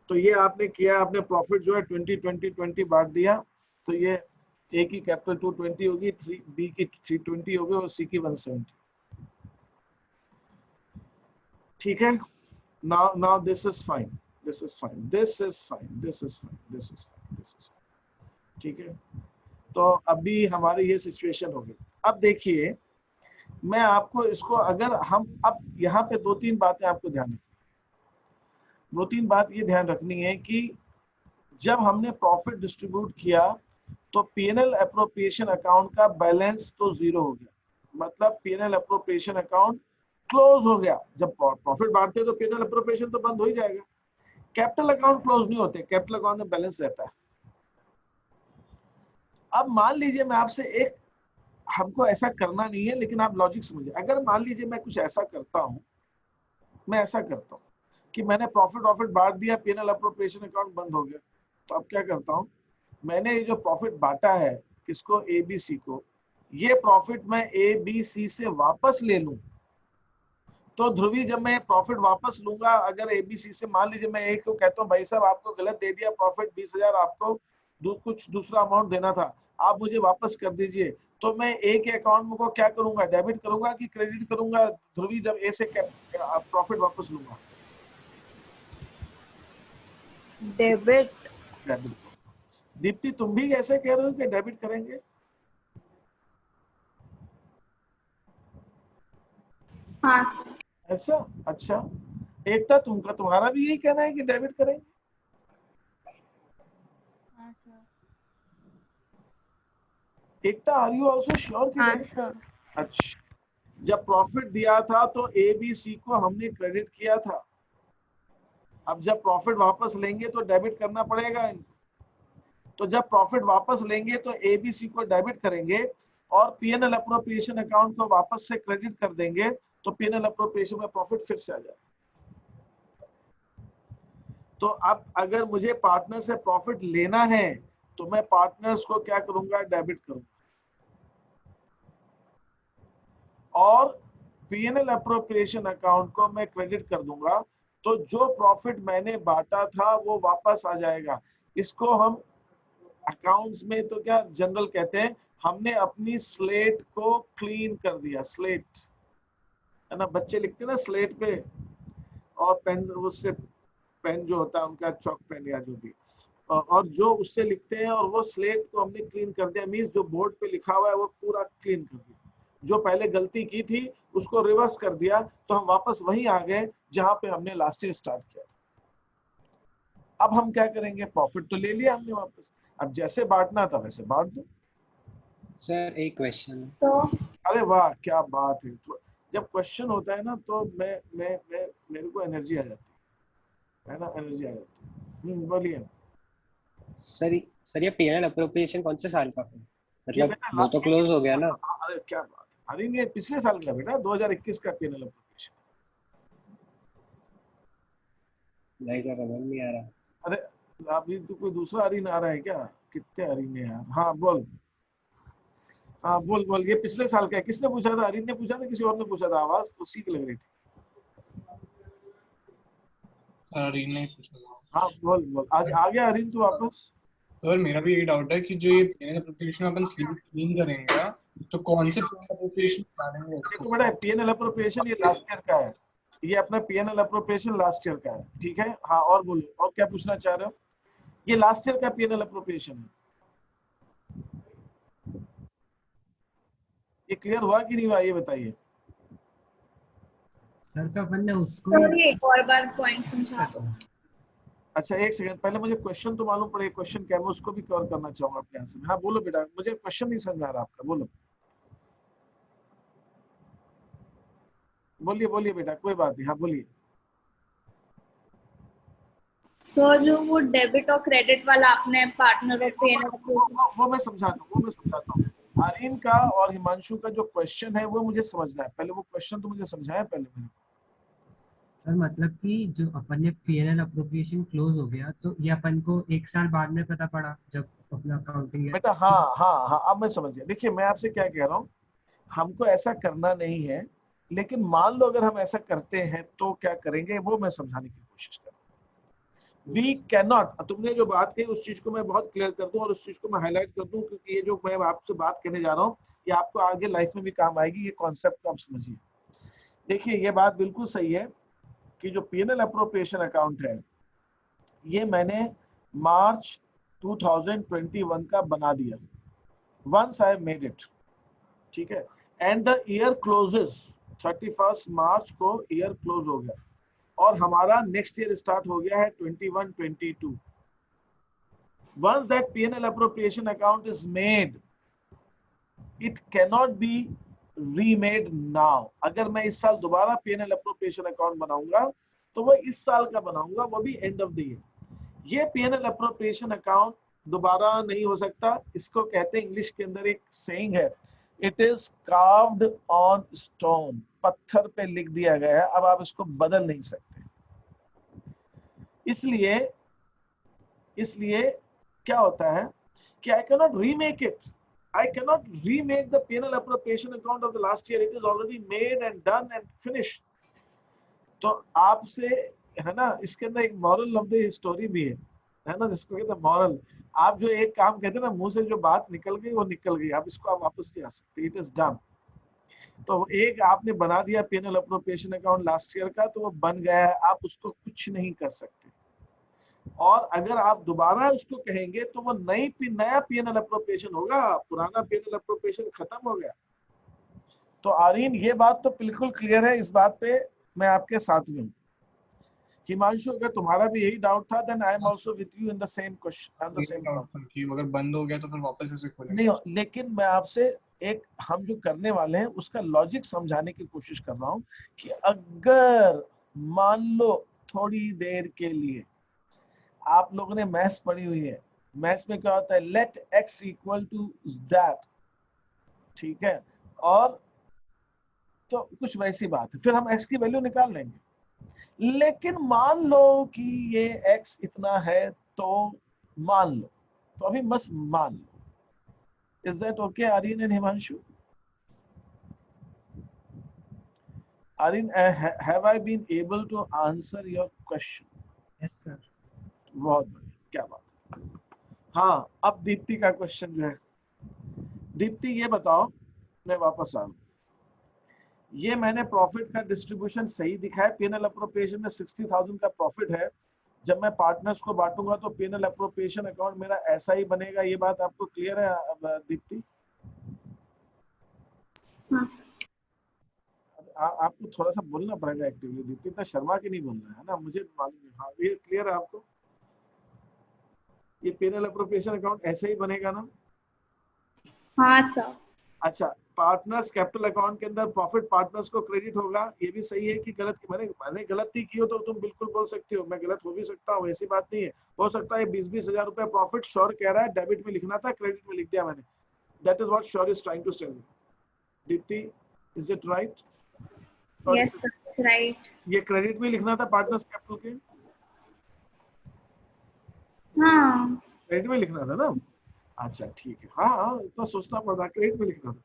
तो ये आपने किया, आपने प्रॉफिट जो है 20 बांट दिया। तो ये ए की कैपिटल 220 होगी, बी की 320 होगी और सी की 170। ठीक है, now this is fine, this is fine, this is fine, this is fine, this is fine, this is fine। ठीक है, तो अभी हमारी ये सिचुएशन हो गई। अब देखिए मैं आपको इसको, अगर हम अब यहाँ पे 2-3 बातें आपको ध्यान रखनी, 2-3 बात ये ध्यान रखनी है कि जब हमने प्रॉफिट डिस्ट्रीब्यूट किया तो पीएनएल एप्रोप्रिएशन अकाउंट का बैलेंस तो 0 हो गया, मतलब पीएनएल एप्रोप्रिएशन अकाउंट क्लोज हो गया। जब प्रॉफिट बांटते तो पीएनएल एप्रोप्रिएशन तो बंद हो ही जाएगा। कैपिटल अकाउंट क्लोज नहीं होते, कैपिटल अकाउंट में बैलेंस रहता है। अब मान लीजिए मैं आपसे एक, हमको ऐसा करना नहीं है लेकिन आप लॉजिक समझिए, अगर मान लीजिए मैं कुछ ऐसा करता हूं, मैं ऐसा करता हूं कि मैंने प्रॉफिट बांट दिया, पीएनएल एप्रोप्रिएशन अकाउंट बंद हो गया, तो अब क्या करता हूं, मैंने ये जो प्रॉफिट बांटा है किसको, एबीसी को, ये प्रॉफिट मैं एबीसी से वापस ले लूं। तो ध्रुवी जब मैं प्रॉफिट वापस लूंगा, अगर एबीसी से, मान लीजिए मैं एक को कहता हूं भाई साहब आपको गलत दे दिया प्रॉफिट, 20,000 आपको कुछ दूसरा अमाउंट देना था, आप मुझे वापस कर दीजिए। तो मैं ए के अकाउंट में को क्या करूंगा, डेबिट करूंगा कि क्रेडिट करूंगा ध्रुवी, जब ए से प्रॉफिट वापस लूंगा? डेबिट। डेबिट। दीप्ति तुम भी ऐसे कह रहे हो कि डेबिट करेंगे? हाँ ऐसा, अच्छा। एकता तुम्हारा भी यही कहना है कि डेबिट करेंगे? एकता आर यू आल्सो श्योर कि डेबिट? अच्छा, जब प्रॉफिट दिया था तो एबीसी को हमने क्रेडिट किया था, अब जब प्रॉफिट वापस लेंगे तो डेबिट करना पड़ेगा। तो जब प्रॉफिट वापस लेंगे तो एबीसी को डेबिट करेंगे और पीएनएल एप्रोप्रिएशन अकाउंट को वापस से क्रेडिट कर देंगे, तो पीएनएल एप्रोप्रिएशन में प्रॉफिट फिर से आ जाए। तो अब अगर मुझे पार्टनर से प्रॉफिट लेना है तो मैं पार्टनर्स को क्या करूंगा, डेबिट करूंगा, और पीएनएल एप्रोप्रिएशन अकाउंट को मैं क्रेडिट कर दूंगा। तो जो प्रॉफिट मैंने बांटा था वो वापस आ जाएगा। इसको हम अकाउंट्स में तो क्या जनरल कहते हैं, हमने अपनी स्लेट को क्लीन कर दिया। स्लेट है ना, बच्चे लिखते हैं ना स्लेट पे, और पेन, उससे पेन जो होता है उनका चॉक पेन या जो भी, और जो उससे लिखते हैं, और वो स्लेट को हमने क्लीन कर दिया, मींस जो बोर्ड पे लिखा हुआ है वो पूरा क्लीन कर दिया। जो पहले गलती की थी उसको रिवर्स कर दिया, तो हम वापस वहीं आ गए जहां पे हमने लास्ट ईयर स्टार्ट किया। अब हम क्या करेंगे, प्रॉफिट तो ले लिया हमने वापस, अब जैसे बांटना था वैसे बांट दो। सर एक क्वेश्चन। तो अरे वाह क्या बात है, तो जब क्वेश्चन होता है ना तो मैं मेरे को एनर्जी आ जाती है ना, एनर्जी आ जाती है। बोलिए सर ये पीएनएल अप्रोप्रिएशन कौन से साल का है? ये मतलब बेटा वो तो क्लोज हो गया ना। अरे क्या बात, अरे ये पिछले साल का बेटा, 2021 का पीएनएल एप्रोप्रिएशन। नहीं सर समझ नहीं आ रहा। अरे अभी तो कोई दूसरा अरीन आ रहा है क्या? कितने अरीन है यार। हाँ बोल, हाँ बोल बोल, ये पिछले साल का है। किसने पूछा था, अरीन ने पूछा था, किसी और ने पूछा था? आवाज तो उसी की लग रही थी। अरीन ने पूछा था। हाँ बोल बोल, आज आ गया अरीन तू वापस? सर मेरा भी यही डाउट है कि जो ये पीएनएल एप्रोप्रिएशन अपन स्लीप क्लीन करेंगे ना, तो कौन से पीएनएल एप्रोप्रिएशन डालेंगे देखो बेटा, पीएनएल एप्रोप्रिएशन ये लास्ट ईयर का है, ये अपना पीएनएल एप्रोप्रिएशन लास्ट ईयर का है। ठीक है, हाँ और बोलो, और क्या पूछना चाह रहे हो? ये लास्ट ईयर का पीएनएल एप्रोप्रिएशन है। ये क्लियर हुआ कि नहीं हुआ, ये बताइए। सर तो अपन ने उसको सर ये एक और बार पॉइंट समझा दो। अच्छा एक सेकंड, पहले मुझे क्वेश्चन तो मालूम पड़े, क्वेश्चन क्या है मैं उसको भी कवर करना चाहूंगा अपने आंसर में। हाँ बोलो बेटा, मुझे क्वेश्चन नहीं समझ आ रहा आपका, बोलो बोलिए बोलिए बेटा, कोई बात नहीं, हाँ बोलिए। सो जो वो डेबिट और क्रेडिट वाला आपने पार्टनर और पे एंड वो मैं समझाता हूँ, वो मैं समझाता हूँ। आर्यन का और हिमांशु का जो क्वेश्चन है वो मुझे समझना है, पहले वो क्वेश्चन तो मुझे समझाया पहले मैंने। सर मतलब कि जो अपन ने पीएनएल अप्रोप्रिएशन क्लोज हो गया तो ये अपन को 1 साल बाद में पता पड़ा जब अपना अकाउंटिंग है। बेटा हाँ हाँ हाँ, अब मैं समझ गया। देखिए मैं आपसे क्या कह रहा हूँ, हमको ऐसा करना नहीं है, लेकिन मान लो अगर हम ऐसा करते हैं तो क्या करेंगे वो मैं समझाने की कोशिश कर रहा हूँ। वी कैन नॉट, तुमने जो बात कही उस चीज को मैं बहुत क्लियर कर दूं और उस चीज को मैं हाईलाइट कर दूं, क्योंकि ये जो मैं आपसे बात करने जा रहा हूँ ये आपको आगे लाइफ में भी काम आएगी, ये कॉन्सेप्ट को आप समझिए। देखिए ये बात बिल्कुल सही है कि जो पीएनएल अप्रोप्रिएशन अकाउंट है ये मैंने मार्च 2021 का बना दिया, वंस आई मेड इट, ठीक है, एंड द ईयर क्लोजेस 31 मार्च को ईयर क्लोज हो गया और हमारा नेक्स्ट ईयर स्टार्ट हो गया है 21-22। once that P&L appropriation account is made, it cannot be remade now। अगर मैं इस साल दोबारा P&L appropriation account बनाऊंगा तो वो इस साल का बनाऊंगा, वो भी एंड ऑफ द ईयर। ये P&L appropriation account दोबारा नहीं हो सकता, इसको कहते हैं इंग्लिश के अंदर एक सेइंग है, it is carved on stone, पत्थर पे लिख दिया गया है, अब आप इसको बदल नहीं सकते। इसलिए क्या होता है कि I cannot remake it, I cannot remake the P&L appropriation account of the last year, it is already made and done and finished। तो आपसे है ना, इसके अंदर एक मॉरल ऑफ द स्टोरी भी है ना, जिसको कहते हैं मॉरल। आप जो एक काम कहते हैं ना, मुंह से जो बात निकल गई वो निकल गई, आप इसको आप वापस नहीं आ सकते, इट इज डन। तो एक आपने बना दिया P&L appropriation account last year का, तो वो बन गया है, आप उसको कुछ नहीं कर सकते। और अगर आप दोबारा उसको कहेंगे तो वो नया P&L अप्रोप्रिएशन होगा, पुराना P&L अप्रोप्रिएशन खत्म हो गया। तो आर्यन ये बात तो बिल्कुल क्लियर है, इस बात पे मैं आपके साथ में हूँ। हिमांशु अगर तुम्हारा भी यही डाउट था, then I am also with you in the same question, on the same doubt कि अगर बंद हो गया तो फिर वापस ऐसे खोलेंगे नहीं। लेकिन मैं आपसे एक, हम जो करने वाले हैं उसका लॉजिक समझाने की कोशिश कर रहा हूँ कि अगर मान लो थोड़ी देर के लिए आप लोगों ने मैथ्स पढ़ी हुई है, मैथ्स में क्या होता है, let x equal to that, ठीक है, और तो कुछ वैसी बात है, फिर हम x की वैल्यू निकाल लेंगे। लेकिन मान लो कि ये x इतना है, तो मान लो, तो अभी बस मान लो। Is that okay, Aryan and Himanshu? Aryan, have I been able to answer your question? Yes sir. बहुत बढ़िया, क्या बात। हाँ, अब दीप्ति का क्वेश्चन जो है, दीप्ति ये बताओ, मैं वापस आ रहा हूँ, ये मैंने प्रॉफिट का डिस्ट्रीब्यूशन सही दिखाया, P&L अप्रोप्रिएशन में 60,000 का प्रॉफिट है, जब मैं पार्टनर्स को बांटूंगा तो P&L अप्रोप्रिएशन अकाउंट मेरा ऐसा ही बनेगा, ये बात आपको क्लियर है दीप्ति? हाँ सर। आपको थोड़ा सा बोलना पड़ेगा एक्टिवली दीप्ति, इतना शर्मा के नहीं बोलना है ना, मुझे मालूम है। हाँ ये क्लियर है आपको, ये P&L अप्रोप्रिएशन अकाउंट ऐसे ही बनेगा ना? हाँ सर। अच्छा, पार्टनर्स कैपिटल अकाउंट के अंदर प्रॉफिट पार्टनर्स को क्रेडिट होगा, ये भी सही है कि गलत? मैंने गलती की हो तो तुम बिल्कुल बोल सकते हो, मैं गलत हो भी सकता हूँ, ऐसी बात नहीं है। हो सकता है 20-20 हजार रुपए प्रॉफिट श्योर कह रहा है डेबिट में लिखना था, क्रेडिट में लिख दिया मैंने, that is what sure is trying to tell me. Deepti, is it right? Yes sir, it's right. ये क्रेडिट में लिखना था पार्टनर्स कैपिटल के? हाँ क्रेडिट में लिखना था ना? अच्छा ठीक है, हाँ इतना सोचना पड़ रहा, क्रेडिट में लिखना था।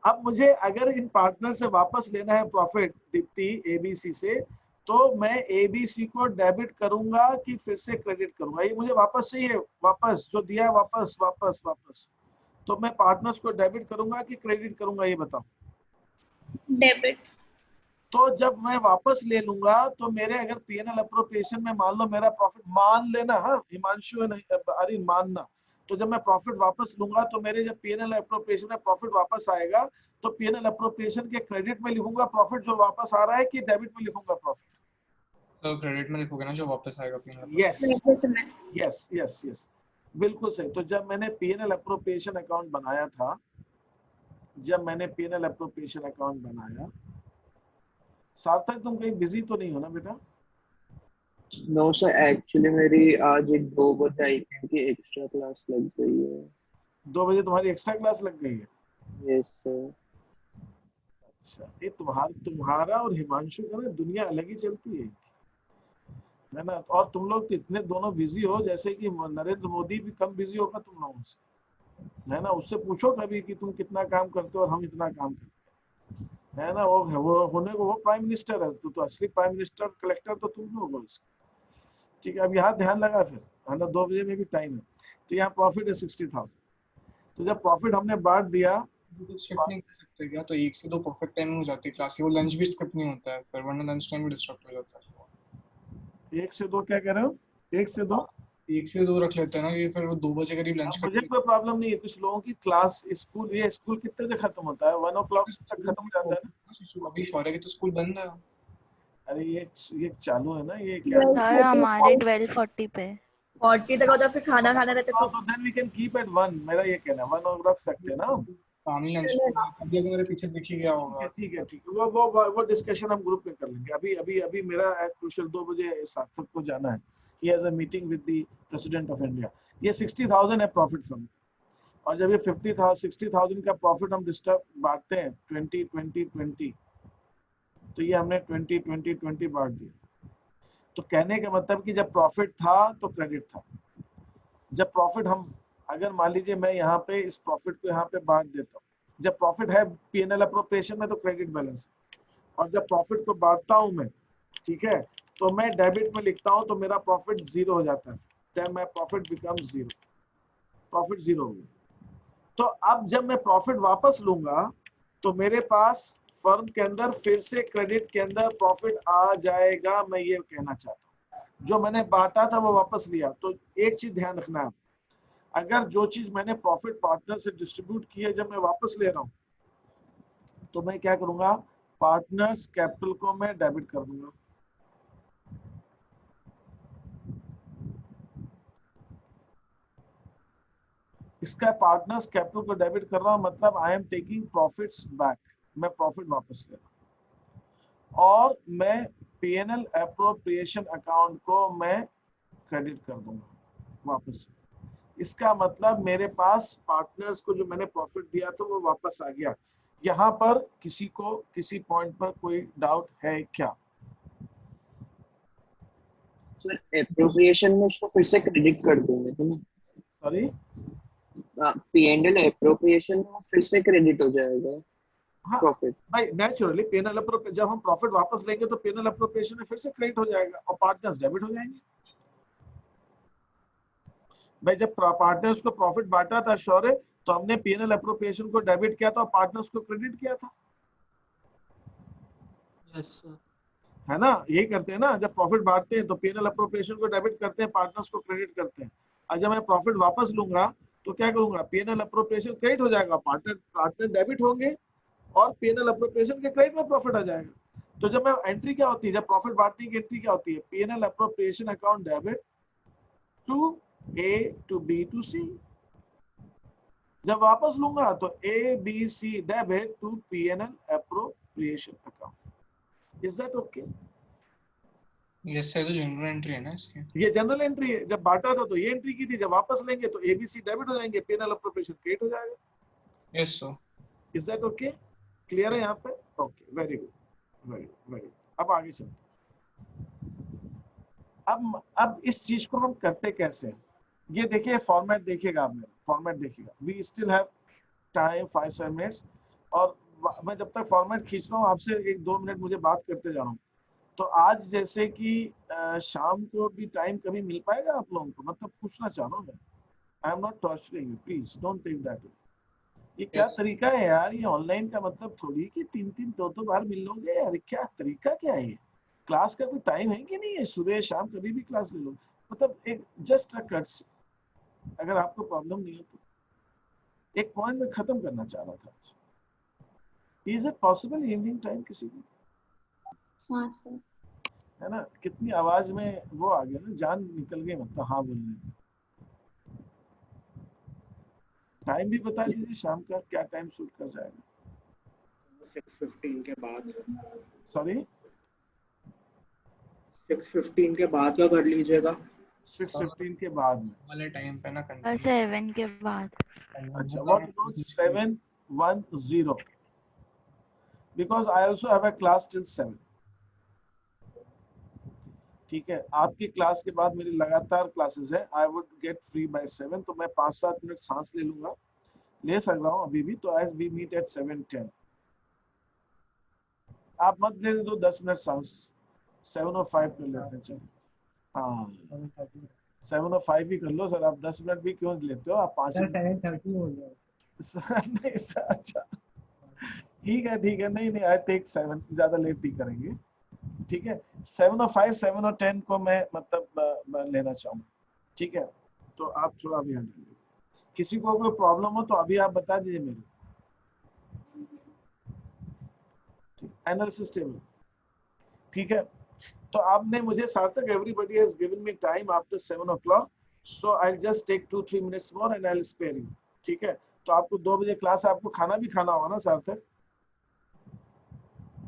अब मुझे अगर इन पार्टनर से वापस लेना है प्रॉफिट दीप्ति एबीसी से, तो मैं एबीसी को डेबिट करूंगा कि फिर से क्रेडिट करूंगा? ये मुझे वापस चाहिए, वापस जो दिया वापस वापस वापस, तो मैं पार्टनर्स को डेबिट करूंगा कि क्रेडिट करूंगा, ये बताओ? डेबिट। तो जब मैं वापस ले लूंगा तो मेरे अगर P&L अप्रोप्रिएशन में मान लो मेरा प्रॉफिट, मान लेना, हाँ हिमांशु नहीं, अरे मानना, तो जब मैं प्रॉफिट वापस लूंगा तो मेरे जब P&L अप्रोप्रिएशन में प्रॉफिट वापस आएगा तो P&L अप्रोप्रिएशन के क्रेडिट में लिखूंगा प्रॉफिट जो वापस आ रहा है कि डेबिट में लिखूंगा प्रॉफिट? तो क्रेडिट में लिखोगे ना जो वापस आएगा अपने आप। यस क्रेडिट में। यस यस यस, बिल्कुल सही। तो जब मैंने पीएनएल अप्रोप्रिएशन अकाउंट बनाया था, सार्थक तुम कहीं बिजी तो नहीं हो ना बेटा? नो सर, एक्चुअली मेरी आज एक 2 बजे आई क्योंकि एक्स्ट्रा क्लास लग गई है। 2 बजे तुम्हारी एक्स्ट्रा क्लास लग गई है? Yes sir. अच्छा, ये तुम्हारा और हिमांशु का ना दुनिया अलग ही चलती है ना? और तुम लोग तो इतने दोनों बिजी हो, जैसे कि नरेंद्र मोदी भी कम बिजी होगा तुम लोगों से, है ना? उससे पूछो कभी कि तुम कितना काम करते हो और हम इतना काम करते हैं, है ना? वो होने को वो प्राइम मिनिस्टर है, तो असली प्राइम मिनिस्टर कलेक्टर तो तुम लोग हो इसका। ठीक है, अब यहाँ ध्यान लगा फिर, है ना? 2 बजे में भी टाइम है। तो यहाँ प्रॉफिट है 60,000। तो जब प्रॉफिट हमने बांट दिया, तो शिफ्ट नहीं कर सकते क्या? तो 1 से 2 परफेक्ट टाइम हो जाती है क्लास की, वो लंच भी स्किप नहीं होता है फिर, वरना लंच टाइम भी डिस्टर्ब हो जाता है। 1 से 2 क्या कह रहे हो? 1 से 2 1 से 2 रख लेते हैं ना, कि फिर वो 2 बजे करीब लंच मुझे कोई प्रॉब्लम नहीं है। कुछ लोगों की क्लास स्कूल कितने बजे खत्म होता है? 1 o'clock तक खत्म हो जाता है ना? अभी शौर्य की तो स्कूल बंद है। अरे ये चालू है ना, ये क्या? सर हमारे 12:40 पे 40 तक होता, फिर खाना खाना रहता तो तो then we can keep at 1, मेरा ये कहना है 1 रख सकते हैं ना हम। फैमिली लंच अभी अगर मेरे पीछे दिख ही गया होगा। ठीक है ठीक है, वो डिस्कशन हम ग्रुप में कर लेंगे। अभी मेरा क्रूशियल 2 बजे सार्थक को जाना है। He has a meeting with the president of India. ये 60,000 है प्रॉफिट फर्म, और जब ये 60,000 का प्रॉफिट हम डिस्टर्ब बांटते हैं 20-20-20, तो ये हमने 20-20-20 बांट दिया। तो कहने का मतलब कि जब प्रॉफिट था तो क्रेडिट था। जब प्रॉफिट हम, अगर मान लीजिए मैं यहाँ पे इस प्रॉफिट को यहाँ पे बांट देता हूँ, जब प्रॉफिट है पीएनएल अप्रोप्रिएशन में तो क्रेडिट बैलेंस, और जब प्रॉफिट को बांटता हूँ मैं, ठीक है, तो मैं डेबिट में लिखता हूँ, तो मेरा प्रॉफिट 0 हो जाता है। Then my profit becomes 0, profit 0 हो गया। तो अब जब मैं प्रॉफिट वापस लूंगा तो मेरे पास फर्म के अंदर फिर से क्रेडिट के अंदर प्रॉफिट आ जाएगा। मैं ये कहना चाहता हूँ, जो मैंने बांटा था वो वापस लिया। तो एक चीज ध्यान रखना है, अगर जो चीज मैंने प्रॉफिट पार्टनर से डिस्ट्रीब्यूट की है, जब मैं वापस ले रहा हूँ तो मैं क्या करूंगा, पार्टनर्स कैपिटल को मैं डेबिट कर दूंगा। इसका पार्टनर्स कैपिटल को डेबिट कर रहा हूं, मतलब I am taking profits back, मैं प्रॉफिट वापस ले रहा हूं। और मैं पीएनएल अप्रोप्रिएशन अकाउंट को मैं क्रेडिट कर दूंगा वापस। इसका मतलब मेरे पास पार्टनर्स को जो मैंने प्रॉफिट दिया था वो वापस आ गया। यहाँ पर किसी को किसी पॉइंट पर कोई डाउट है क्या? सर एप्रोप्रिएशन में उसको फिर से क्रेडिट कर देंगे तो ना, सॉरी, पीएनएल एप्रोप्रिएशन में फिर से क्रेडिट हो जाएगा हाँ प्रॉफिट। भाई, नेचुरली पीएनएल अप्रोप्रिएशन, जब हम प्रॉफिट वापस लेंगे तो पीएनएल अप्रोप्रिएशन में फिर से क्रेडिट हो जाएगा और पार्टनर्स डेबिट हो जाएंगे। भाई जब पार्टनर्स को प्रॉफिट बांटा था शौर्य, तो हमने पीएनएल अप्रोप्रिएशन को डेबिट किया था और पार्टनर्स को क्रेडिट किया था। Yes sir. है ना? यही करते हैं ना, जब प्रॉफिट बांटते हैं तो पीएनएल अप्रोप्रिएशन को डेबिट करते हैं, पार्टनर्स को क्रेडिट करते हैं। और जब मैं प्रॉफिट वापस लूंगा तो क्या करूंगा, पीएनएल अप्रोप्रिएशन क्रेडिट हो जाएगा, पार्टनर डेबिट होंगे और पीएनएल अप्रोप्रिएशन के क्रेडिट में प्रॉफिट आ जाएगा। तो जब मैं एंट्री क्या होती है, जब प्रॉफिट बांटने की एंट्री क्या होती है, PNL appropriation account debit to A to B to C। जब वापस लूंगा तो A B C debit to PNL appropriation account. Is that okay? Yes sir, तो जनरल एंट्री है ना इसकी। ये जनरल एंट्री है। जब बांटा था तो ये एंट्री की थी, जब वापस लेंगे तो ABC डेबिट हो जाएंगे, PNL अप्रोप्रिएशन क्रेडिट हो जाएगा। Yes sir. Is that okay? Clear है यहाँ पे? Okay, very good very good very good. अब आगे चलते। अब इस चीज को हम करते कैसे हैं? ये देखिए फॉर्मेट देखिएगा, आप मेरा फॉर्मेट देखिएगा। We still have time 5-7 minutes, और मैं जब तक फॉर्मेट खींच रहा हूँ आपसे 1-2 मिनट मुझे बात करते जा रहा हूँ। तो आज जैसे कि शाम को भी टाइम कभी मिल पाएगा आप लोगों को? मतलब पूछना चाह रहा हूँ मैं। I am not torturing you, please don't take that. ये क्या तरीका है यार? ये ऑनलाइन का मतलब थोड़ी कि 3-3 2-2 बार मिल लोगे यार। क्या तरीका क्या है ये? क्लास का कोई टाइम है कि नहीं है? सुबह शाम कभी भी क्लास ले लो। मतलब एक जस्ट अ कट्स, अगर आपको प्रॉब्लम नहीं है तो। एक पॉइंट में खत्म करना चाह रहा था। Is it possible evening time किसी को? हाँ सर। है ना, कितनी आवाज में वो आ गया ना, जान निकल गई मतलब हाँ बोलने में। टाइम भी बता दीजिए शाम का क्या टाइम शूट कर जाएगा। 6:15 के बाद, सॉरी 6:15 के बाद का कर लीजिएगा। 6:15 के बाद में वाले टाइम पे ना और कंटिन्यू 7 के बाद। अच्छा, what about 7:10? Because I also have a class till 7. ठीक है, आपकी क्लास के बाद मेरी लगातार क्लासेस है। I would get free by 7, तो मैं 5-7 मिनट सांस ले लूंगा, ले सक रहा हूँ अभी भी। तो as we meet at 7:10, आप मत ले दो 10 मिनट सांस, 7:05 कर लेते हैं। चलो हाँ 7:05 ही कर लो सर, आप 10 मिनट भी क्यों लेते हो आप? 5 सर 7:30 हो गया। नहीं सर, अच्छा ठीक है, नहीं आई टेक 7, ज्यादा लेट नहीं करेंगे। ठीक है, 7:05 7:10 को मैं मतलब लेना चाहूंगा। ठीक है, तो आप थोड़ा अभी ध्यान दीजिए। किसी को कोई प्रॉब्लम हो तो अभी आप बता दीजिए मेरे। एनालिसिस टेबल, ठीक है। तो आपने मुझे Sarthak, everybody has given me time after 7 o'clock, so I will just take 2-3 minutes more and I will spare you. ठीक है, तो आपको 2 बजे क्लास है, आपको खाना भी खाना होगा ना सार्थक?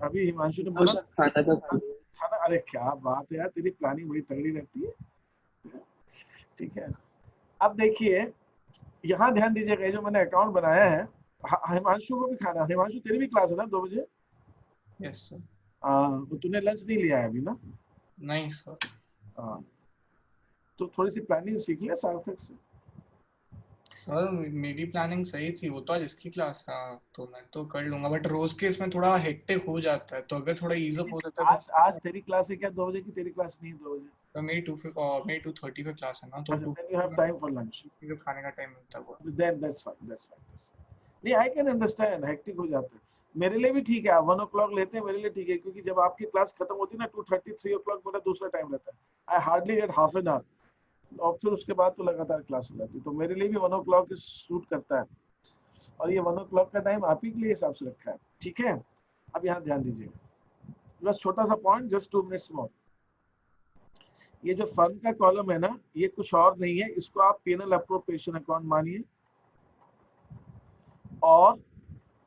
अभी हिमांशु ने बोला खाना तो खाना। अरे क्या बात है यार, तेरी प्लानिंग बड़ी तगड़ी रहती है। ठीक है, अब देखिए यहाँ ध्यान दीजिएगा, जो मैंने अकाउंट बनाया है, हिमांशु को भी खाना। हिमांशु तेरी भी क्लास है ना 2 बजे? Yes sir. तो तूने लंच नहीं लिया है अभी ना? नहीं सर। हाँ, तो थोड़ी सी प्लानिंग सीख ले सार्थक से। सर मेरी प्लानिंग सही थी, वो तो आज इसकी क्लास है तो मैं तो कर लूंगा, बट रोज के इसमें थोड़ा हेक्टिक हो जाता है, तो अगर थोड़ा ईज अप हो जाता है आज तेरी क्लास है क्या 2 बजे की? तेरी क्लास नहीं है 2 बजे? तो मेरी 2:30 पे क्लास है ना, तो अच्छा, then you have time for lunch. जो खाने का टाइम मिलता है वो। Then that's fine. नहीं, I can understand, हेक्टिक हो जाता है। मेरे लिए भी ठीक है, आप 1 o'clock लेते हैं, मेरे लिए ठीक है, क्योंकि जब आपकी क्लास खत्म होती है ना 2:30 3 o'clock मेरा दूसरा टाइम रहता है। I hardly gate half an hour, और फिर उसके बाद तो लगातार क्लास हो जाती है। तो मेरे लिए भी 1 o'clock सूट करता है, और ये 1 o'clock का टाइम आप ही के लिए हिसाब से रखा है। ठीक है, अब यहाँ ध्यान दीजिएगा, बस छोटा सा पॉइंट, जस्ट 2 मिनट्स मोर। ये जो फंड का कॉलम है ना, ये कुछ और नहीं है, इसको आप पेनल अप्रोप्रिएशन अकाउंट मानिए। और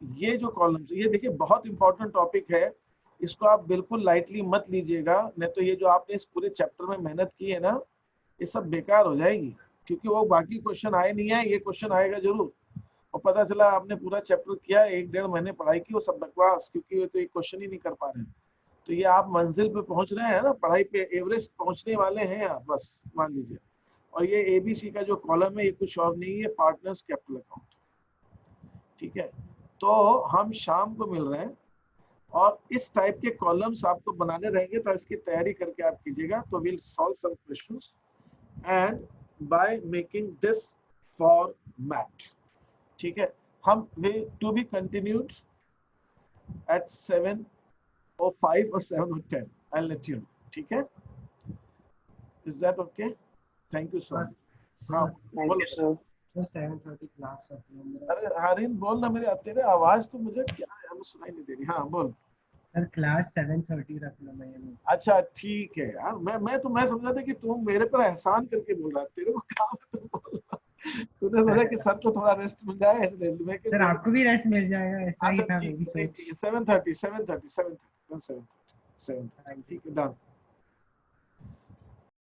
ये जो कॉलम, ये देखिए बहुत इंपॉर्टेंट टॉपिक है, इसको आप बिल्कुल लाइटली मत लीजिएगा, नहीं तो ये जो आपने इस पूरे चैप्टर में मेहनत की है ना, ये सब बेकार हो जाएगी। क्योंकि वो बाकी क्वेश्चन आए नहीं है, ये क्वेश्चन आएगा जरूर, और पता चला आपने पूरा चैप्टर किया, 1-1.5 महीने पढ़ाई की, वो सब बकवास, क्योंकि वो तो एक क्वेश्चन ही नहीं कर पा रहे हैं। तो ये आप मंजिल पे पहुंच रहे हैं ना, पढ़ाई पे एवरेस्ट पहुंचने वाले हैं आप, बस मान लीजिए। और ये एबीसी का जो कॉलम है, ये कुछ और नहीं है, पार्टनर्स कैपिटल अकाउंट। ठीक है, तो हम शाम को मिल रहे हैं, और इस टाइप के कॉलम्स आपको बनाने रहेंगे, तो इसकी तैयारी करके आप कीजिएगा। तो will solve some questions and by making this format. ठीक है, हम will to be continued at 7:05 or 7:10. I'll let you know. ठीक है, is that okay? Thank you so much. हाँ, thank you sir. Sir 7:30 class होती है मेरा। अरे हारिन बोल ना, मेरे तेरे आवाज तो मुझे क्या है, मुझे सुनाई नहीं दे रही। हाँ बोल। सर क्लास 7:30 रखना मैं ये। अच्छा ठीक है यार, मैं समझा था कि तू मेरे पर एहसान करके बोल रहा है, तेरे को काम है तो बोल रहा। तूने सोचा कि सर को थोड़ा रेस्ट मिल जाए इसलिए मैं सर आपको भी रेस्ट मिल जाएगा, ऐसा ही था मेरी सोच। 7:30 ठीक है, 7:30 ठीक है, डन।